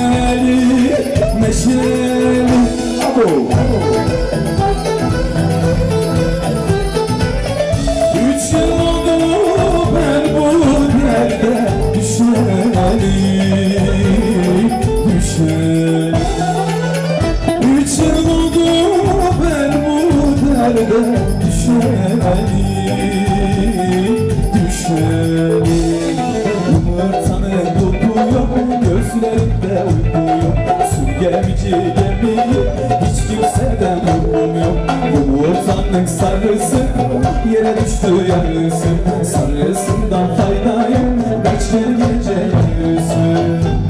neşeli, neşeli. Abo. 3 yıl oldu ben bu derde düşeli, düşeli. 3 yıl oldu ben bu derde düşeli, düşeli. Yumurtanın dudu yok, gözlerinde uyku yok. Sürgemici gemiyi hiç kimseden uykum yok. Yumurtanın sarısı yere düştü yarısı. Sarısından fayda yok, kaç kere gece yarısı.